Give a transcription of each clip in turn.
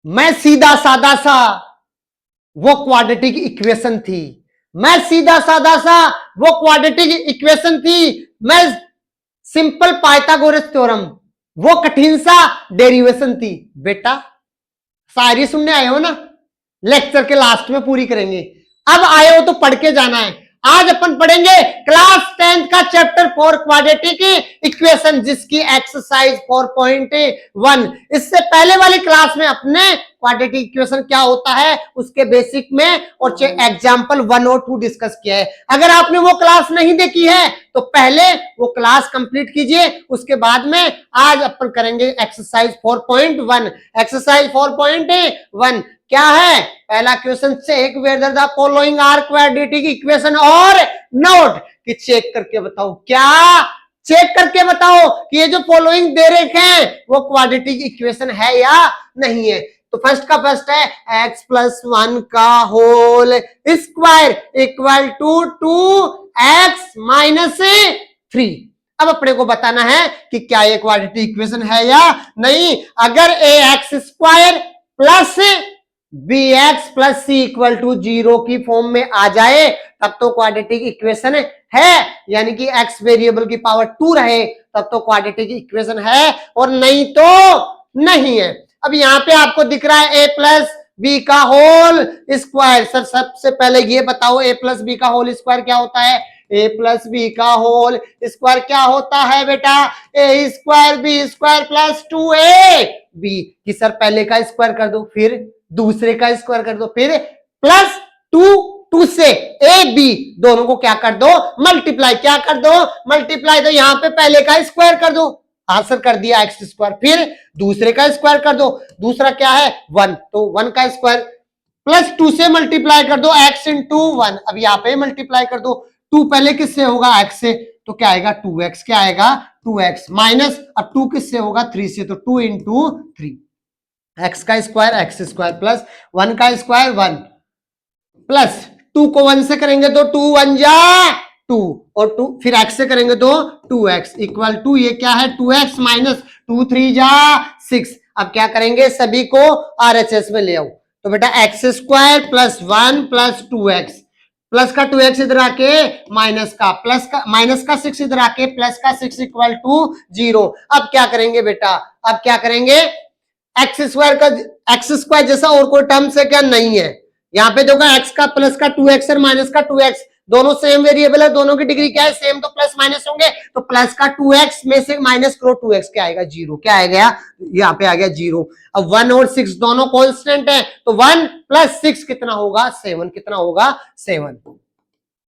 मैं सीधा सादा सा, वो क्वाड्रेटिक इक्वेशन थी। मैं सीधा सादा सा, वो क्वाड्रेटिक इक्वेशन थी। मैं सिंपल पाइथागोरस थ्योरम, वो कठिन सा डेरिवेशन थी। बेटा सारी सुनने आए हो ना, लेक्चर के लास्ट में पूरी करेंगे। अब आए हो तो पढ़ के जाना है। आज अपन पढ़ेंगे क्लास 10th का चैप्टर 4 क्वाड्रेटिक इक्वेशन, जिसकी एक्सरसाइज 4.1। इससे पहले वाली क्लास में अपने क्वाड्रेटिक इक्वेशन क्या होता है उसके बेसिक में और एग्जांपल 1 और 2 डिस्कस किया है। अगर आपने वो क्लास नहीं देखी है तो पहले वो क्लास कंप्लीट कीजिए, उसके बाद में आज अपन करेंगे एक्सरसाइज 4.1। एक्सरसाइज 4.1 क्या है? पहला question, check whether the following are quadratic equation और नोट कि चेक करके बताओ, क्या चेक करके बताओ कि ये जो फॉलोइंग दे रखे हैं वो क्वाड्रेटिक इक्वेशन है या नहीं है। तो फर्स्ट का फर्स्ट है x प्लस 1 का whole square equal to 2x minus 3। अब अपने को बताना है कि क्या ये क्वाड्रेटिक इक्वेशन है या नहीं। अगर ax square plus bx plus C equal to 0 की फॉर्म में आ जाए तब तो क्वाड्रेटिक इक्वेशन है, यानी कि x वेरिएबल की पावर 2 रहे तब तो क्वाड्रेटिक इक्वेशन है, और नहीं तो नहीं है। अब यहां पे आपको दिख रहा है a प्लस बी का होल स्क्वायर। सर सबसे पहले ये बताओ a प्लस बी का होल स्क्वायर क्या होता है? a प्लस बी का होल स्क्वायर क्या होता है बेटा? a square B square plus 2a B. कि सर पहले का स्क्वायर कर दो, फिर दूसरे का स्क्वायर कर दो, फिर प्लस 2 से ए बी दोनों को क्या कर दो? मल्टीप्लाई। क्या कर दो? मल्टीप्लाई। तो यहां पे पहले का स्क्वायर कर दो, आंसर कर दिया एक्स स्क्वायर, फिर दूसरे का स्क्वायर कर दो, दूसरा क्या है? 1, तो 1 का स्क्वायर प्लस 2 से मल्टीप्लाई कर दो x इंटू 1। अब यहां पे मल्टीप्लाई कर दो, 2 पहले किससे होगा? x से, तो क्या आएगा? 2x। क्या आएगा? 2x माइनस, अब 2 किससे होगा? 3 से, तो 2 इंटू 3। x का स्क्वायर x स्क्वायर प्लस 1 का स्क्वायर 1 प्लस 2 को 1 से करेंगे तो 2 1 जा 2, और 2 फिर x से करेंगे तो 2x इक्वल टू ये क्या है? 2x माइनस 2 3 जा 6। अब क्या करेंगे? सभी को RHS में ले आओ। तो बेटा x square plus 1 plus 2x, plus का 2x इधर आके माइनस का, प्लस का माइनस का 6 इधर आके प्लस का 6 इक्वल टू 0। अब क्या करेंगे बेटा? अब क्या करेंगे? एक्स स्क्वायर का एक्स स्क्वायर जैसा और कोई टर्म से क्या नहीं है। यहाँ पे देखो एक्स का प्लस का 2x और माइनस का 2x दोनों सेम वेरिएबल है, दोनों की डिग्री क्या है? सेम, तो प्लस माइनस होंगे। तो प्लस का 2x में से माइनस करो 2x, क्या आएगा? 0। क्या आएगा? यहाँ पे आ गया 0। अब 1 और 6 दोनों कांस्टेंट है, तो 1 प्लस 6 कितना होगा? 7। कितना होगा? 7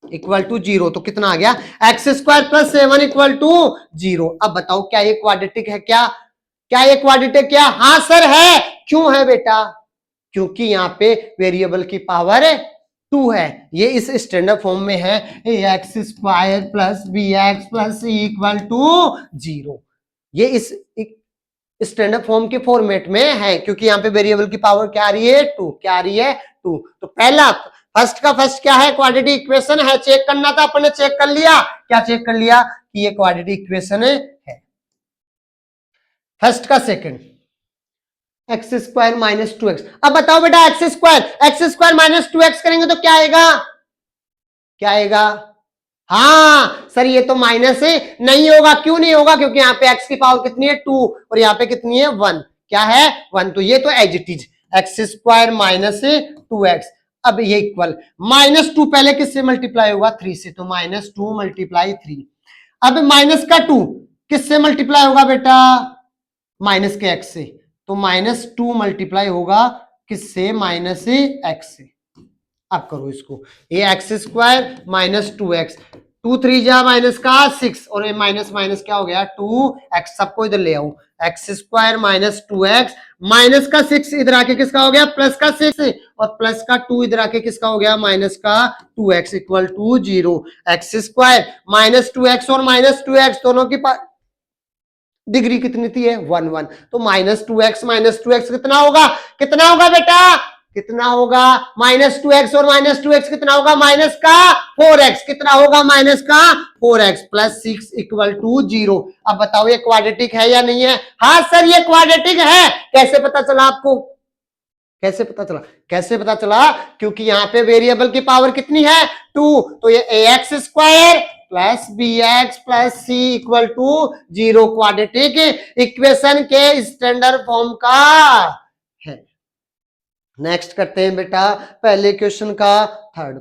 इक्वल टू 0। तो कितना आ गया? X square plus 7 equal to 0। अब बताओ क्या ये क्वाड्रेटिक है? क्या क्या ये क्वाड्रेटिक? क्या? हाँ सर है। क्यों है बेटा? क्योंकि यहाँ पे वेरिएबल की पावर 2 है। ये इस स्टैंडर्ड फॉर्म में है X square plus B x plus C equal to 0। ये इस स्टैंडर्ड फॉर्म के फॉर्मेट में है, क्योंकि यहाँ पे वेरिएबल की पावर क्या आ रही है? 2। क्या आ रही है? 2। तो पहला फर्स्ट का फर्स्ट क्या है? क्वाड्रेटिक इक्वेशन है। चेक करना था, अपन ने चेक कर लिया। क्या चेक कर लिया? कि ये क्वाड्रेटिक इक्वेशन है। फर्स्ट का second x square minus 2x। अब बताओ बेटा एक्स स्क्वायर माइनस 2x करेंगे तो क्या आएगा? क्या आएगा? हाँ सर ये तो माइनस नहीं होगा। क्यों नहीं होगा? क्योंकि यहाँ पे x की पावर कितनी है? 2, और यहाँ पे कितनी है? 1। क्या है? 1। तो ये तो as it is X square minus 2x। अब ये इक्वल माइनस 2 पहले किससे मल्टीप्लाई होगा? 3 से, तो माइनस 2 मल्टीप्लाई 3। अब माइनस का 2 किससे मल्टीप्लाई होगा बेटा? माइनस के x से, तो माइनस 2 मल्टीप्लाई होगा किससे? माइनस एक्स से। अब करो इसको, ये एक्स स्क्वायर माइनस 2x, 2 3 जा माइनस का 6, और ये माइनस माइनस क्या हो गया? 2x। सबको इधर ले आऊं, x square minus 2x minus का 6 इधर आके किसका हो गया? प्लस का 6, और प्लस का 2 इधर आके किसका हो गया? माइनस का 2x equal to 0। X square minus 2x और माइनस 2x दोनों की डिग्री कितनी थी? है 1 1। तो माइनस 2x कितना होगा? कितना होगा बेटा? कितना होगा? माइनस 2x और माइनस 2x कितना होगा? माइनस का 4x। कितना होगा? माइनस का 4x प्लस 6 इक्वल टू 0। अब बताओ ये क्वाड्रेटिक है या नहीं है? हाँ सर ये क्वाड्रेटिक है। कैसे पता चला आपको? कैसे पता चला? कैसे पता चला? क्योंकि यहाँ पे वेरिएबल की पावर कितनी है? 2, तो ये ax square plus B x plus C equal to 0 quadratic equation के स्टैंडर्ड फॉर्म का है। नेक्स्ट करते हैं बेटा पहले क्वेश्चन का थर्ड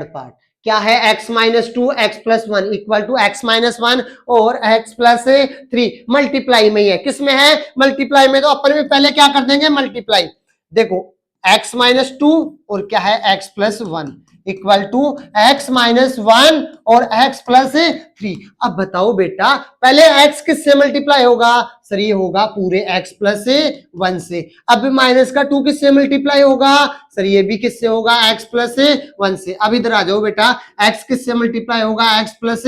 पार्ट। क्या है? x minus two x plus one equal to x minus one और x प्लस थ्री मल्टीप्लाई में ही है। किस में है? मल्टीप्लाई में। तो अपन में पहले क्या कर देंगे? मल्टीप्लाई। देखो x माइनस टू और क्या है? x plus one equal to x minus one और x प्लस थ्री। अब बताओ बेटा पहले x किससे मल्टीप्लाई होगा? सर ये होगा पूरे x प्लस वन से। अब माइनस का 2 किससे मल्टीप्लाई होगा? सर ये भी किससे होगा? x प्लस वन से। अब इधर आ जाओ बेटा x किससे मल्टीप्लाई होगा? x प्लस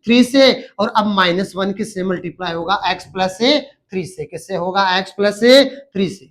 थ्री से। और अब माइनस वन किससे मल्टीप्लाई होगा? x प्लस थ्री से। किससे होगा? x प्लस थ्री से।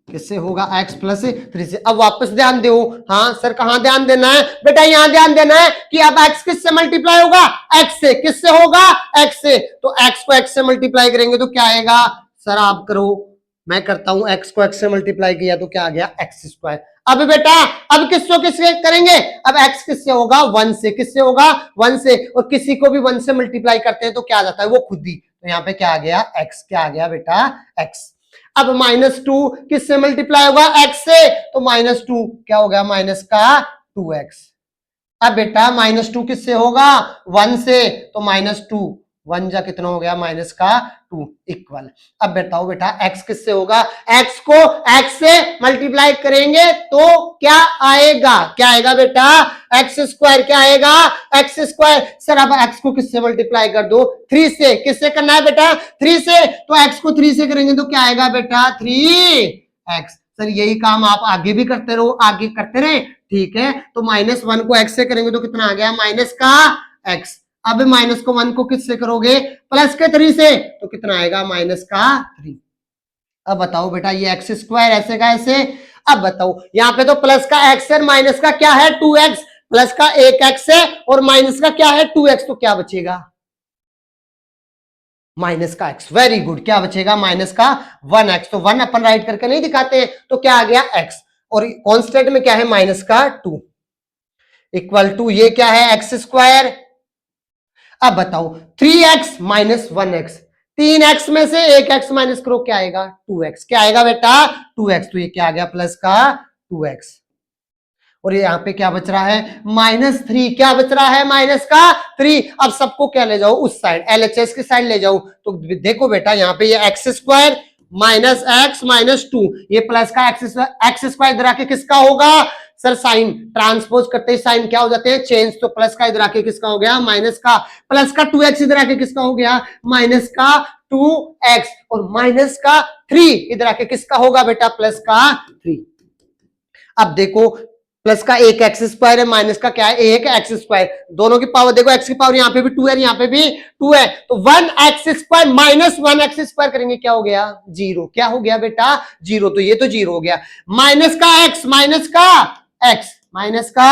किससे होगा? x प्लस थ्री से। अब वापस ध्यान दो। हाँ सर कहां ध्यान देना है? बेटा यहां ध्यान देना है कि अब x किससे मल्टीप्लाई होगा? x से। किससे होगा? x से। तो x को x से मल्टीप्लाई करेंगे तो क्या आएगा? सर आप करो, मैं करता हूं। x को x से मल्टीप्लाई किया तो क्या आ गया? x square. अब बेटा अब किससे करेंगे? अब x किससे होगा? 1 से। किससे होगा? 1 से। और किसी को भी 1 से मल्टीप्लाई करते हैं तो क्या आ जाता है? वो खुद ही। तो यहाँ पे क्या आ गया? x। क्या आ गया बेटा? x। अब माइनस टू किससे मल्टीप्लाई होगा? x से। तो माइनस टू क्या हो गया? माइनस का 2x। अब बेटा माइनस टू किससे होगा? 1 से। तो माइनस टू 1 जा कितना हो गया? माइनस का 2 इक्वल। अब बताओ बेटा x किससे होगा? x को x से मल्टीप्लाई करेंगे तो क्या आएगा? क्या आएगा बेटा? x square. क्या आएगा? x square. सर अब x को किससे मल्टीप्लाई कर दो? 3 से। किससे करना है बेटा? 3 से। तो x को 3 से करेंगे तो क्या आएगा बेटा? 3x। सर यही काम आप आगे भी करते रहो, आगे करते रहे, ठीक है। तो माइनस वन को x से करेंगे तो कितना आ गया? माइनस का x। अब माइनस को 1 को किससे करोगे? प्लस के 3 से। तो कितना आएगा? माइनस का 3। अब बताओ बेटा ये एक्स स्क्वायर ऐसे का ऐसे। अब बताओ यहाँ पे तो प्लस का x है, माइनस का क्या है? 2x। प्लस का एक x है और माइनस का क्या है? 2x। तो क्या बचेगा? माइनस का x। Very good. क्या बचेगा? माइनस का 1x। तो 1 अपन राइट करके नहीं दिखाते हैं तो क्या आ गया? x। और कांस्टेंट में क्या है? माइनस का 2 इक्वल टू ये क्या है? X square. अब बताओ 3x माइनस 1x। 3x में से एक x माइनस करो क्या आएगा? 2x। क्या आएगा बेटा? 2x। तो ये क्या आ गया? प्लस का 2x। और ये यहाँ पे क्या बच रहा है? माइनस 3। क्या बच रहा है? माइनस का 3। अब सबको क्या ले जाओ? उस साइड, एलएचएस की साइड ले जाओ। तो देखो बेटा यहाँ पे ये x square minus x minus 2, ये प्लस का एक्स स्क्वायर इधर आके किसका होगा? सर साइन ट्रांसपोज करते ही साइन क्या हो जाते हैं? चेंज। तो प्लस का इधर आके किसका हो गया? माइनस का। प्लस का 2x इधर आके किसका हो गया? माइनस का 2x। और माइनस का 3 इधर आके किसका होगा बेटा? प्लस का 3। अब देखो प्लस का एक एक्स स्क्वायर है, माइनस का क्या है? एक एक्स स्क्वायर। दोनों की पावर देखो, एक्स की पावर यहाँ पे भी 2 है, यहाँ पे भी 2 है। तो 1 x square minus 1 x square करेंगे क्या हो गया? 0। क्या हो गया बेटा? 0। तो ये तो 0 हो गया। माइनस का एक्स माइनस का एक्स माइनस का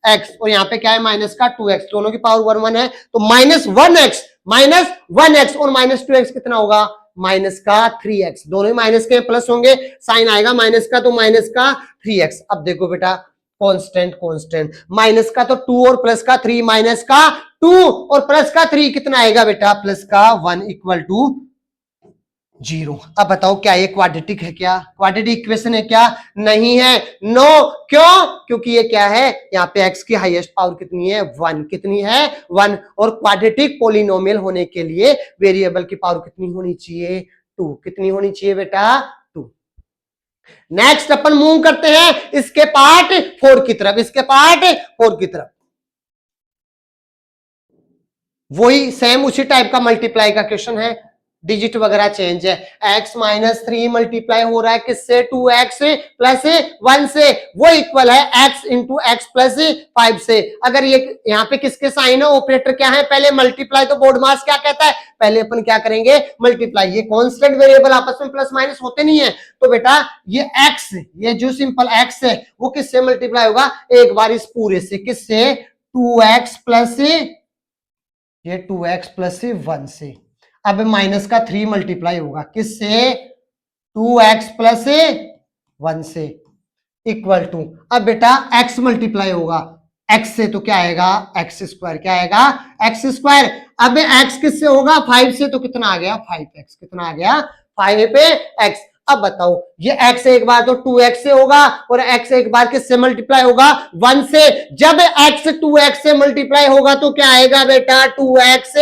एक्स और यहाँ पे क्या है? माइनस का 2x। दोनों की पावर 1 1 है तो माइनस 1x और माइनस 2x कितना होगा? माइनस का 3x। दोनों ही माइनस के प्लस होंगे, साइन आएगा माइनस का, तो माइनस का 3x। अब देखो बेटा कांस्टेंट माइनस का तो 2 और प्लस का 3, माइनस का 2 और प्लस का 3 कितना आएगा बेटा? प्लस का 1 इक्वल टू 0। अब बताओ क्या ये क्वाड्रेटिक है? क्या क्वाड्रेटिक इक्वेशन है? क्या नहीं है? नो। क्यों? क्योंकि ये क्या है? यहाँ पे x की हाईएस्ट पावर कितनी है? 1। कितनी है? 1। और क्वाड्रेटिक पोलिनोमियल होने के लिए वेरिएबल की पावर कितनी होनी चाहिए? 2। कितनी होनी चाहिए बेटा? 2। नेक्स्ट अपन मूव करते हैं इसके पार्ट 4 की तरफ। इसके पार्ट 4 की तरफ वही सेम उसी टाइप का मल्टीप्लाई का क्वेश्चन है, डिजिट वगैरह चेंज है। x माइनस 3 मल्टीप्लाई हो रहा है किससे? 2x प्लस 1 से। वो इक्वल है x इंटू एक्स प्लस 5 से। अगर ये यहाँ पे किसके साइन है? ऑपरेटर क्या है? पहले मल्टीप्लाई। तो बोर्ड मास क्या कहता है? पहले अपन क्या करेंगे? मल्टीप्लाई। ये कांस्टेंट वेरिएबल आपस में प्लस माइनस होते नहीं है, तो बेटा ये x, ये जो सिंपल x है वो किससे मल्टीप्लाई होगा? एक बार इस पूरे से। किससे? 2x प्लस ये 2x प्लस 1 से। अब माइनस का 3 मल्टीप्लाई होगा किससे, 2x प्लस 1 से इक्वल टू, अब बेटा x मल्टीप्लाई होगा x से तो क्या आएगा एक्स स्क्वायर, क्या आएगा एक्स स्क्वायर। अब x किससे होगा 5 से, तो कितना आ गया 5x, कितना आ गया 5 पे x। अब बताओ ये x एक बार तो 2x से होगा और x एक बार किससे मल्टीप्लाई होगा 1 से। जब x 2x से मल्टीप्लाई होगा तो क्या आएगा बेटा 2x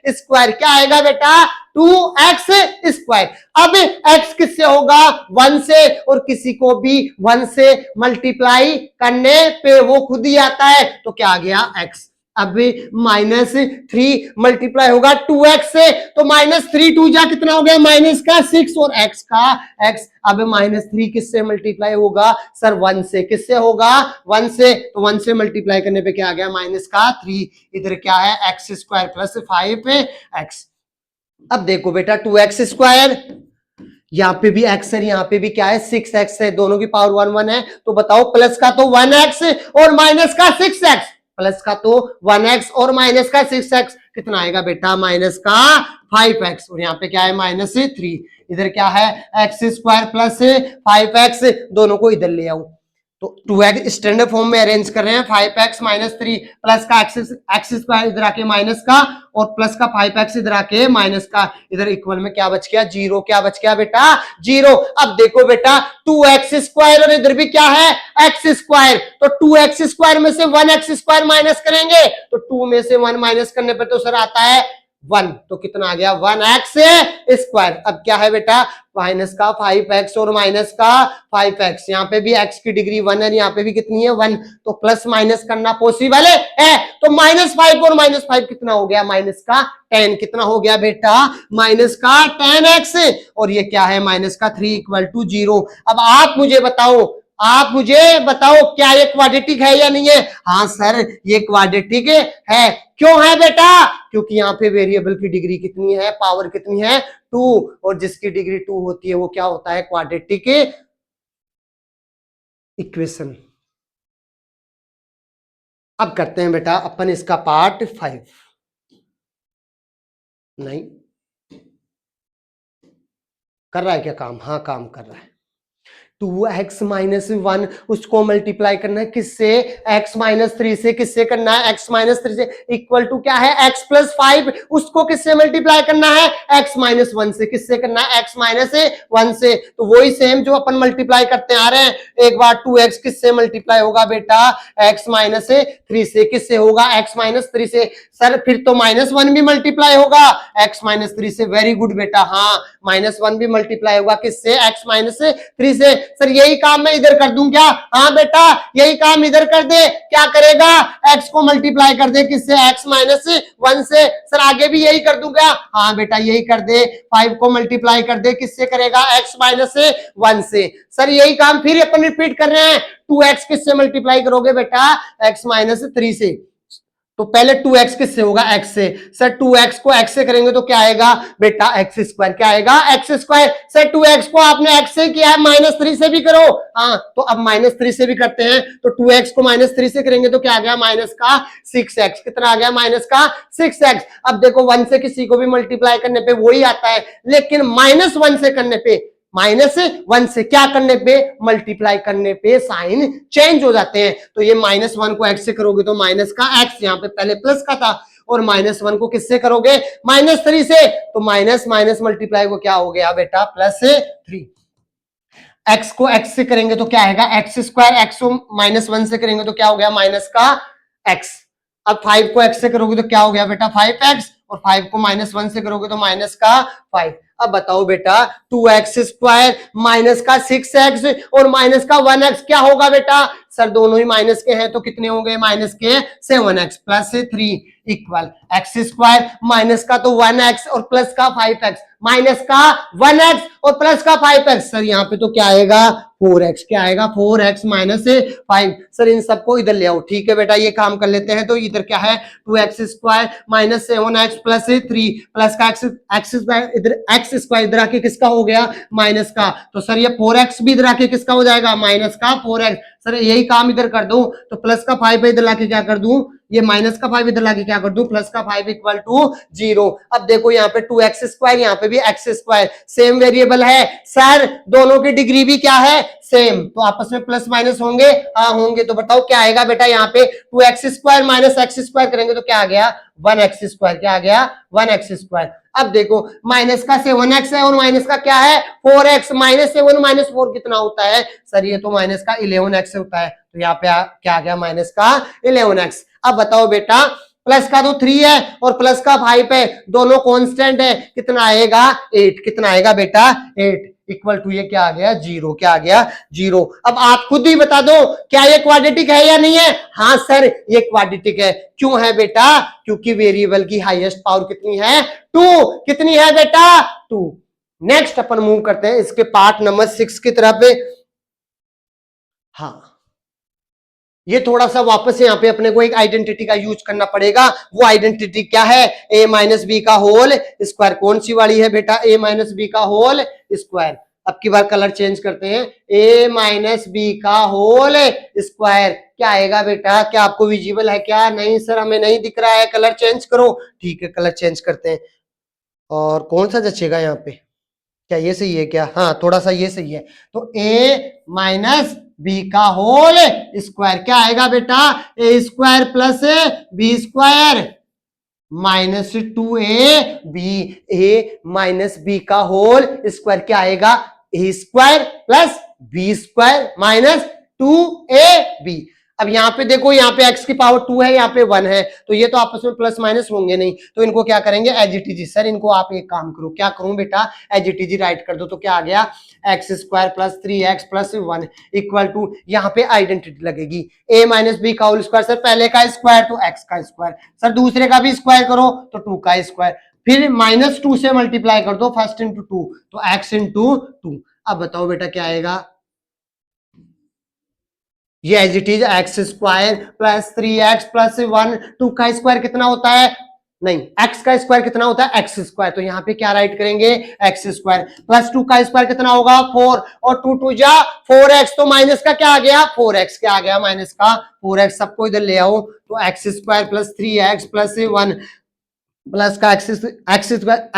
स्क्वायर, क्या आएगा बेटा 2x स्क्वायर। अब x किससे होगा 1 से, और किसी को भी 1 से मल्टीप्लाई करने पे वो खुद ही आता है, तो क्या आ गया x। अब -3 मल्टीप्लाई होगा 2x से, तो -3 2 जा कितना हो गया माइनस का 6 और x का x। अब -3 किससे मल्टीप्लाई होगा सर 1 से, किससे होगा 1 से, तो 1 से मल्टीप्लाई करने पे क्या आ गया माइनस का 3, इधर क्या है एक्स स्क्वायर प्लस 5x। अब देखो बेटा 2x स्क्वायर, यहाँ पे भी x है, यहाँ पे भी क्या है 6x है, दोनों की पावर 1 1 है, तो बताओ प्लस का तो 1x और माइनस का 6x, प्लस का तो 1x और माइनस का 6x, कितना आएगा बेटा माइनस का 5x, और यहाँ पे क्या है -3, इधर क्या है एक्स स्क्वायर प्लस 5x, दोनों को इधर ले आओ तो 2x स्टैंडर्ड फॉर्म में अरेंज कर रहे हैं, 5x -3 प्लस का एक्स स्क्वायर इधर आके माइनस का, और प्लस का 5x इधर आके माइनस का, इधर इक्वल में क्या बच गया 0, क्या बच गया बेटा 0। अब देखो बेटा 2x स्क्वायर और इधर भी क्या है x स्क्वायर, तो 2x स्क्वायर में से 1x स्क्वायर माइनस करेंगे तो 2 में से 1 माइनस करने पर तो सर आता है 1, तो कितना आ गया 1x स्क्वायर। अब क्या है बेटा माइनस का 5x और माइनस का 5x, यहाँ पे भी x की डिग्री 1 है, यहाँ पे भी कितनी है 1, तो प्लस माइनस करना पॉसिबल है, तो -5 और -5 कितना हो गया माइनस का 10, कितना हो गया बेटा माइनस का 10x, और ये क्या है माइनस का 3 इक्वल टू 0। अब आप मुझे बताओ क्या ये क्वाड्रेटिक है या नहीं है। हाँ सर ये क्वाड्रेटिक है, क्यों है बेटा, क्योंकि यहाँ पे वेरिएबल की डिग्री कितनी है, पावर कितनी है 2, और जिसकी डिग्री 2 होती है वो क्या होता है क्वाड्रेटिक इक्वेशन। अब करते हैं बेटा अपन इसका पार्ट 5, नहीं कर रहा है क्या काम, हाँ काम कर रहा है। 2x -1 उसको मल्टीप्लाई करना है किससे x -3 से, किससे करना है x -3 से, इक्वल टू क्या है x + 5, उसको किससे मल्टीप्लाई करना है x -1 से, किससे करना है x -1 से, तो वही सेम जो अपन मल्टीप्लाई करते आ रहे हैं। एक बार 2x किससे मल्टीप्लाई होगा बेटा x -3 से, किससे होगा x -3 से, सर फिर तो -1 भी मल्टीप्लाई होगा x -3 से, वेरी गुड बेटा, हाँ -1 भी मल्टीप्लाई होगा किससे x -3 से। सर यही काम मैं इधर कर दूं क्या, हाँ बेटा यही काम इधर कर दे, क्या करेगा x को मल्टीप्लाई कर दे किससे x -1 से, सर आगे भी यही कर दूं क्या, हाँ बेटा यही कर दे, 5 को मल्टीप्लाई कर दे किससे करेगा x -1 से। सर यही काम फिर अपन रिपीट कर रहे हैं, 2x किससे मल्टीप्लाई करोगे बेटा x -3 से, तो पहले 2x किससे होगा x से, सर 2x को x से करेंगे तो क्या आएगा बेटा x स्क्वायर, क्या आएगा x स्क्वायर। सर 2x को आपने x से किया है -3 से भी करो, हाँ तो अब -3 से भी करते हैं, तो 2x को -3 से करेंगे तो क्या आ गया माइनस का 6x, कितना आ गया माइनस का 6x। अब देखो 1 से किसी को भी मल्टीप्लाई करने पे वही आता है, लेकिन -1 से करने पे, -1 से क्या करने पे मल्टीप्लाई करने पे साइन चेंज हो जाते हैं, तो ये -1 को x से करोगे तो माइनस का x, यहाँ पे पहले प्लस का था, और -1 को किससे करोगे -3 से, तो माइनस माइनस मल्टीप्लाई को क्या हो गया बेटा +3। x को x से करेंगे तो क्या आएगा x स्क्वायर, x को -1 से करेंगे तो क्या हो गया माइनस का x। अब 5 को x से करोगे तो क्या हो गया बेटा 5x, और 5 को -1 से करोगे तो माइनस का 5। अब बताओ बेटा 2x स्क्वायर माइनस का 6x और माइनस का 1x क्या होगा बेटा, सर दोनों ही माइनस के हैं तो कितने हो गए माइनस के 7x +3 equal x square minus का तो 1x और प्लस का 5x, माइनस का 1x और प्लस का 5x, सर यहाँ पे तो क्या आएगा 4x, क्या आएगा 4x -5। सर इन सबको इधर ले आओ, ठीक है बेटा ये काम कर लेते हैं, तो इधर क्या है 2x स्क्वायर -7x +3 प्लस का x स्क्वायर, इधर x स्क्वायर इधर आके किसका हो गया माइनस का, तो सर ये 4x भी इधर आके किसका हो जाएगा माइनस का 4x। सर यही काम इधर कर दूं तो प्लस का 5 इधर लाके क्या कर दूं ये माइनस का 5 इधर लाके क्या कर दूं, प्लस का 5 इक्वल टू 0। अब देखो यहाँ पे 2x², यहाँ पे भी x², सेम वेरिएबल है सर, दोनों की डिग्री भी क्या है, सेम, तो आपस में प्लस माइनस होंगे, हाँ होंगे। तो बताओ क्या आएगा बेटा, यहाँ पे 2x² माइनस x² करेंगे तो क्या आ गया, 1x², क्या आ गया, 1x²। अब देखो माइनस का 7x है और माइनस का क्या है, 4x, -7 -4 कितना होता है सर, ये तो माइनस का 11x होता है, तो यहाँ पे क्या आ गया, माइनस का 11x। अब बताओ बेटा, प्लस का तो 3 है और प्लस का 5 है, दोनों कांस्टेंट है, कितना आएगा 8, कितना आएगा बेटा 8 इक्वल टू ये क्या आ गया 0, क्या आ गया 0। अब आप खुद ही बता दो क्या ये क्वाड्रेटिक है या नहीं है, हाँ सर ये क्वाड्रेटिक है। क्यों है बेटा, क्योंकि वेरिएबल की हाईएस्ट पावर कितनी है 2, कितनी है बेटा 2। नेक्स्ट अपन मूव करते हैं इसके पार्ट नंबर 6 की तरफ। हाँ ये थोड़ा सा वापस यहाँ पे अपने को एक आइडेंटिटी का यूज करना पड़ेगा, वो आइडेंटिटी क्या है, a माइनस बी का होल स्क्वायर। कौन सी वाली है बेटा, a माइनस बी का होल स्क्वायर। अब की बार कलर चेंज करते हैं, a माइनस बी का होल स्क्वायर क्या आएगा बेटा, क्या आपको विजिबल है क्या, नहीं सर हमें नहीं दिख रहा है, कलर चेंज करो। ठीक है कलर चेंज करते हैं, और कौन सा जचेगा यहाँ पे, क्या ये सही है क्या, हाँ थोड़ा सा ये सही है। तो a माइनस बी का होल स्क्वायर क्या आएगा बेटा, a² plus b² minus 2ab, a minus b का होल स्क्वायर क्या आएगा, a² plus b² minus 2ab। अब यहाँ पे देखो, यहाँ पे x की पावर 2 है, यहाँ पे 1 है, तो ये तो आपस में प्लस माइनस होंगे नहीं, तो इनको क्या करेंगे एजीटीजी। सर इनको आप एक काम करो, क्या करूं बेटा, एजीटीजी राइट कर दो, तो क्या आ गया x² plus 3x plus 1 equal to, यहाँ पे आइडेंटिटी लगेगी a माइनस बी का होल स्क्वायर, सर पहले का स्क्वायर तो x का स्क्वायर, सर दूसरे का भी स्क्वायर करो तो 2 का स्क्वायर, फिर -2 से मल्टीप्लाई कर दो, फर्स्ट इंटू 2 तो x इंटू 2। अब बताओ बेटा क्या आएगा, ये as it is x² plus 3x plus 1, 2 का स्क्वायर कितना होता है, नहीं x का स्क्वायर कितना होता है x², तो यहाँ पे क्या राइट करेंगे x² प्लस 2 का स्क्वायर कितना होगा 4, और 2 2 जा 4x, तो माइनस का क्या आ गया 4x, क्या आ गया माइनस का 4x, सबको इधर ले आओ, तो x² plus 3x plus 1 plus का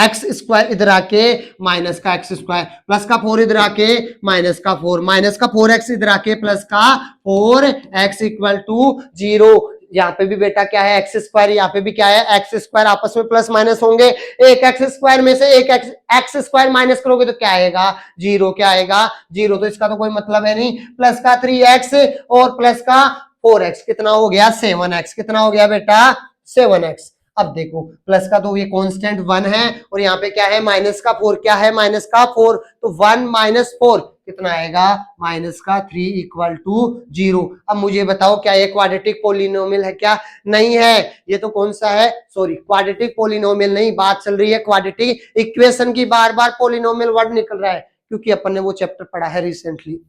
x² इधर आके माइनस का x² प्लस का 4 इधर आके माइनस का 4, माइनस का 4x इधर आके प्लस का 4x इक्वल टू 0। यहाँ पे भी बेटा क्या है x², यहाँ पे भी क्या है x², आपस में प्लस माइनस होंगे, एक x² में से एक x² माइनस करोगे तो क्या आएगा 0, क्या आएगा 0, तो इसका तो कोई मतलब है नहीं। प्लस का 3x और प्लस का 4x कितना हो गया 7x, कितना हो गया बेटा 7x। अब देखो प्लस का तो ये कांस्टेंट 1 है, और यहाँ पे क्या है माइनस का 4, क्या है माइनस का 4, तो 1 माइनस 4 कितना आएगा माइनस का 3 इक्वल टू 0। अब मुझे बताओ क्या ये क्वाड्रेटिक पोलिनोमियल है क्या, नहीं है, ये तो कौन सा है, सॉरी क्वाड्रेटिक पोलिनोमियल नहीं, बात चल रही है क्वाड्रेटिक इक्वेशन की, बार बार पोलिनोमियल वर्ड निकल रहा है क्योंकि अपन ने वो चैप्टर पढ़ा है रिसेंटली।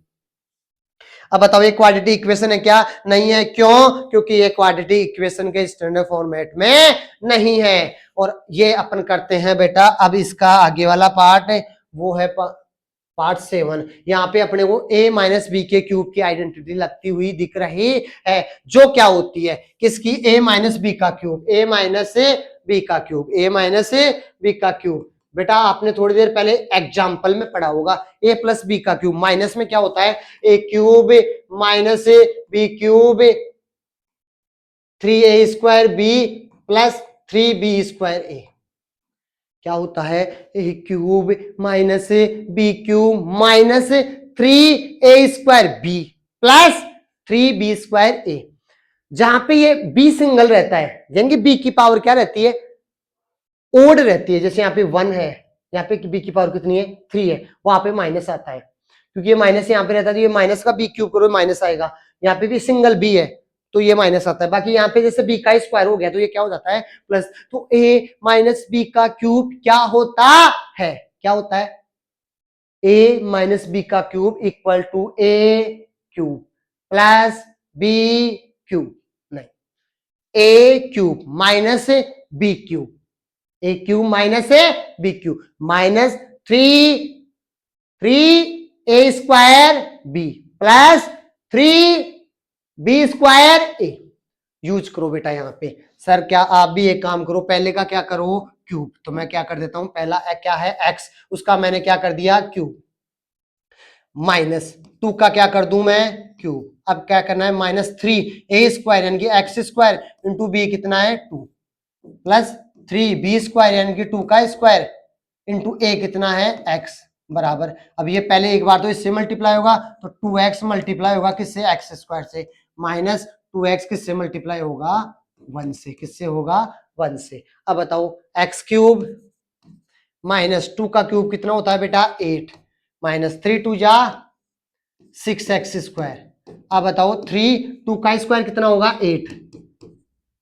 अब बताओ ये क्वाड्रेटिक इक्वेशन है क्या, नहीं है, क्यों, क्योंकि ये क्वाड्रेटिक इक्वेशन के स्टैंडर्ड फॉर्मेट में नहीं है। और ये अपन करते हैं बेटा, अब इसका आगे वाला पार्ट है वो है पार्ट 7। यहाँ पे अपने को a माइनस बी के क्यूब की आइडेंटिटी लगती हुई दिख रही है, जो क्या होती है किसकी, a माइनस बी का क्यूब, a माइनस बी का क्यूब, a माइनस बी का क्यूब। बेटा आपने थोड़ी देर पहले एग्जाम्पल में पढ़ा होगा a प्लस बी का क्यूब, माइनस में क्या होता है a cube minus b cube 3a² b plus 3b² a, क्या होता है a cube minus b cube minus 3a² b plus 3b² a। जहां पे ये b सिंगल रहता है, यानी कि b की पावर क्या रहती है ओड रहती है, जैसे यहाँ पे 1 है, यहाँ पे b की पावर कितनी है 3 है, वहां पे माइनस आता है, क्योंकि ये माइनस यहाँ पे रहता है, तो ये माइनस का b क्यूब करो माइनस आएगा, यहाँ पे भी सिंगल b है तो ये माइनस आता है, बाकी यहाँ पे जैसे b का स्क्वायर हो गया तो ये क्या हो जाता है प्लस, तो a माइनस बी का क्यूब क्या होता है, क्या होता है a माइनस बी का cube equal to a cube plus b cube, नहीं a cube minus b cube, a cube minus b cube minus 3a² b plus 3b² a, use करो बेटा यहाँ पे। सर क्या आप भी एक काम करो, पहले का क्या करो क्यूब, तो मैं क्या कर देता हूं, पहला क्या है एक्स, उसका मैंने क्या कर दिया क्यूब, माइनस 2 का क्या कर दूं मैं क्यूब। अब क्या करना है -3 ए स्क्वायर यानी कि एक्स स्क्वायर इंटू बी कितना है 2 प्लस 3 बी स्क्वायर यानी कि 2 का स्क्वायर इंटू ए कितना है एक्स बराबर। अब ये पहले एक बार तो इससे मल्टीप्लाई होगा तो 2x मल्टीप्लाई होगा किससे, एक्स स्क्वायर से, माइनस 2x किससे मल्टीप्लाई होगा 1 से, किससे होगा 1 से। अब बताओ एक्स क्यूब माइनस 2 का क्यूब कितना होता है बेटा 8, माइनस 3 2 जा 6x स्क्वायर। अब बताओ 3 2 का स्क्वायर कितना होगा 8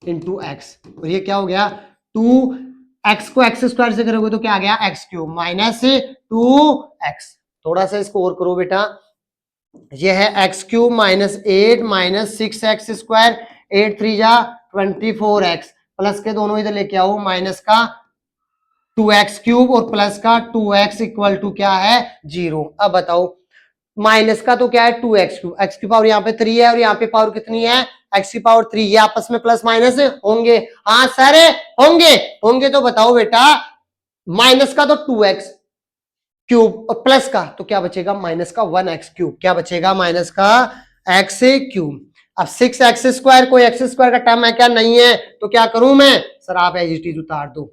इंटू एक्स, और ये क्या हो गया 2x को एक्स स्क्वायर से करोगे तो क्या आ गया एक्स क्यूब माइनस 2x। थोड़ा सा इसको और करो बेटा, ये है x cube minus 8 minus 6x square, 8 3 जा 24x, प्लस के दोनों इधर लेके आओ, माइनस का 2x क्यूब और प्लस का 2x इक्वल टू क्या है 0। अब बताओ माइनस का तो क्या है 2x क्यूब, x की पावर यहाँ पे 3 है और यहाँ पे पावर कितनी है x की पावर 3, ये आपस में प्लस माइनस होंगे, हाँ सर होंगे, होंगे तो बताओ बेटा माइनस का तो 2x क्यूब और प्लस का तो क्या बचेगा माइनस का 1x क्यूब, क्या बचेगा माइनस का x क्यूब। अब 6x स्क्वायर, कोई x स्क्वायर का टर्म है क्या, नहीं है, तो क्या करूं मैं, सर आप एज इट इज उतार दो।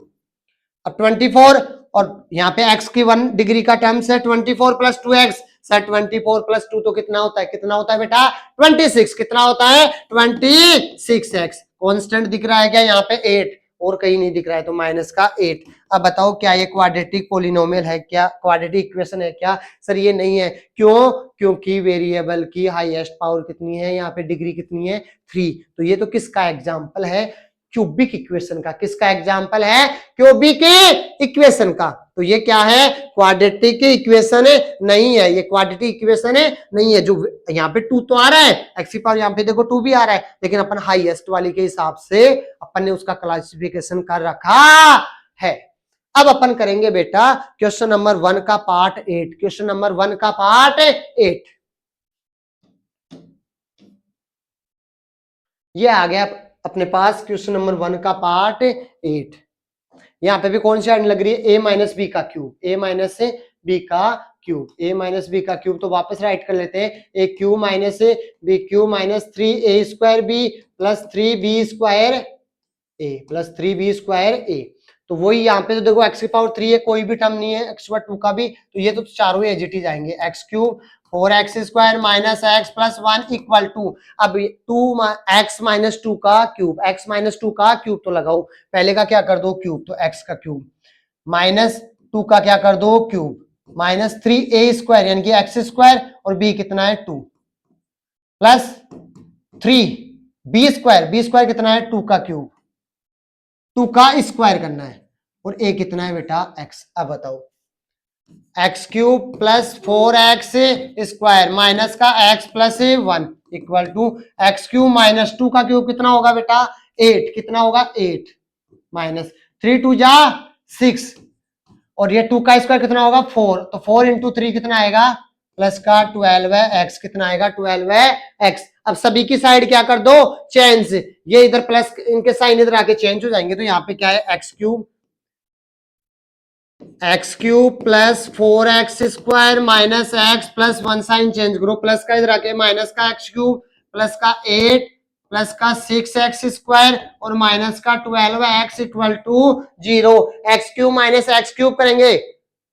अब 24 और यहाँ पे x की 1 डिग्री का टर्म्स है 24 प्लस 2x, सर 24 प्लस 2 तो कितना होता है, कितना होता है बेटा 26, कितना होता है 26x। कांस्टेंट दिख रहा है क्या यहाँ पे 8 और कहीं नहीं दिख रहा है तो माइनस का 8। अब बताओ क्या ये क्वाड्रेटिक पोलिनोमियल है क्या, क्वाड्रेटिक इक्वेशन है क्या, सर ये नहीं है, क्यों, क्योंकि वेरिएबल की हाईएस्ट पावर कितनी है यहाँ पे, डिग्री कितनी है 3। तो ये तो किसका एग्जाम्पल है, क्यूबिक इक्वेशन का, किसका एग्जाम्पल है क्यूबिक इक्वेशन का। तो ये क्या है क्वाड्रेटिक इक्वेशन नहीं है, ये क्वाड्रेटिक इक्वेशन नहीं है। जो यहाँ पे 2 तो आ रहा है, एक्स की पावर यहाँ पे देखो 2 भी आ रहा है, लेकिन अपन हाईएस्ट वाली के हिसाब से अपन ने उसका क्लासिफिकेशन कर रखा है। अब अपन करेंगे बेटा क्वेश्चन नंबर 1 का पार्ट 8, क्वेश्चन नंबर 1 का पार्ट 8। ये आ गया अपने पास क्वेश्चन नंबर 1 का पार्ट 8। यहाँ पे भी कौन सी लग रही है, a माइनस बी का क्यूब, a माइनस बी का क्यूब, a माइनस बी का क्यूब, तो वापस राइट कर लेते हैं, a cube minus b cube minus 3a square b plus 3b square a plus 3b square a। तो वही यहाँ पे तो देखो x की पावर 3 है, कोई भी टर्म नहीं है x पावर 2 का भी, तो ये तो चारों ही एजिटी जाएंगे, x cube 4x square minus x plus 1 equal to, अब 2x माइनस 2 का क्यूब, x माइनस 2 का क्यूब तो लगाओ, पहले का क्या कर दो क्यूब, तो x का क्यूब माइनस 2 का क्या कर दो क्यूब माइनस 3a स्क्वायर यानी कि x स्क्वायर और b कितना है 2 plus 3b square, b square कितना है 2 का क्यूब, 2 का स्क्वायर करना है और a कितना है बेटा x। अब बताओ x cube plus 4x square minus का x plus 1 equal to x cube minus 2 का क्यूब कितना होगा बेटा 8, कितना होगा 8 माइनस 3 2 जा 6 और ये 2 का स्क्वायर कितना होगा 4, तो 4 इंटू 3 कितना आएगा प्लस का 12 है x, कितना आएगा 12 है x। अब सभी की साइड क्या कर दो चेंज, ये इधर प्लस इनके साइन इधर आके चेंज हो जाएंगे, तो यहाँ पे क्या है x cube plus 4x square minus x plus 1 sign change करो, प्लस का इधर आके माइनस का एक्स क्यूब प्लस का 8 प्लस का 6x स्क्वायर और माइनस का 12x equal to 0। X cube minus x cube करेंगे,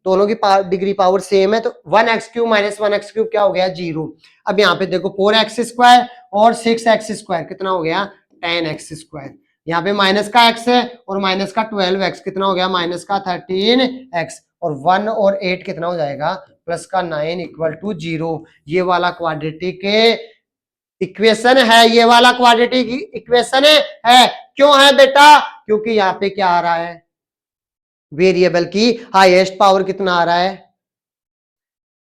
दोनों की डिग्री पावर सेम है, तो 1x cube minus 1x cube क्या हो गया 0। अब यहाँ पे देखो 4x स्क्वायर और 6x स्क्वायर कितना हो गया 10x स्क्वायर, यहाँ पे माइनस का x है और माइनस का 12x कितना हो गया माइनस का 13x और 1 और 8 कितना हो जाएगा प्लस का 9 इक्वल टू 0। ये वाला क्वाड्रेटिक इक्वेशन है, ये वाला क्वाड्रेटिक इक्वेशन है। क्यों है बेटा, क्योंकि यहाँ पे क्या आ रहा है वेरिएबल की हाईएस्ट पावर कितना आ रहा है,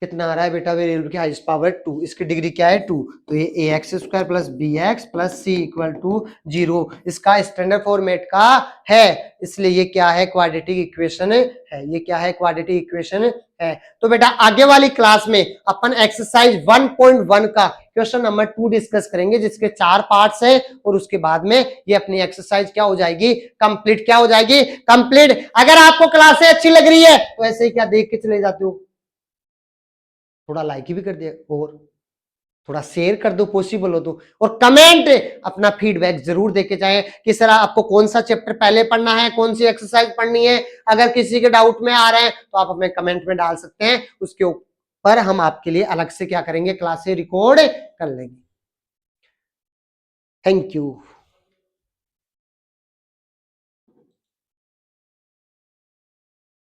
कितना आ रहा है बेटा वेरिएबल की हाईएस्ट पावर 2, इसकी डिग्री क्या है 2, तो ये ax square plus bx plus c equal to 0 इसका स्टैंडर्ड फॉर्मेट का है, इसलिए ये क्या है क्वाड्रेटिक इक्वेशन है, ये क्या है क्वाड्रेटिक इक्वेशन है। तो बेटा आगे वाली क्लास में अपन एक्सरसाइज 1.1 का क्वेश्चन नंबर 2 डिस्कस करेंगे, जिसके 4 पार्ट्स है, और उसके बाद में ये अपनी एक्सरसाइज क्या हो जाएगी, कंप्लीट क्या हो जाएगी, कंप्लीट। अगर आपको क्लासें अच्छी लग रही है तो ऐसे ही क्या देख के चले जाते हो, थोड़ा लाइक भी कर दिया और थोड़ा शेयर कर दो पॉसिबल हो तो, और कमेंट अपना फीडबैक जरूर देके जाएं कि सर आपको कौन सा चैप्टर पहले पढ़ना है, कौन सी एक्सरसाइज पढ़नी है। अगर किसी के डाउट में आ रहे हैं तो आप हमें कमेंट में डाल सकते हैं, उसके ऊपर हम आपके लिए अलग से क्या करेंगे, क्लासेस रिकॉर्ड कर लेंगे। Thank you.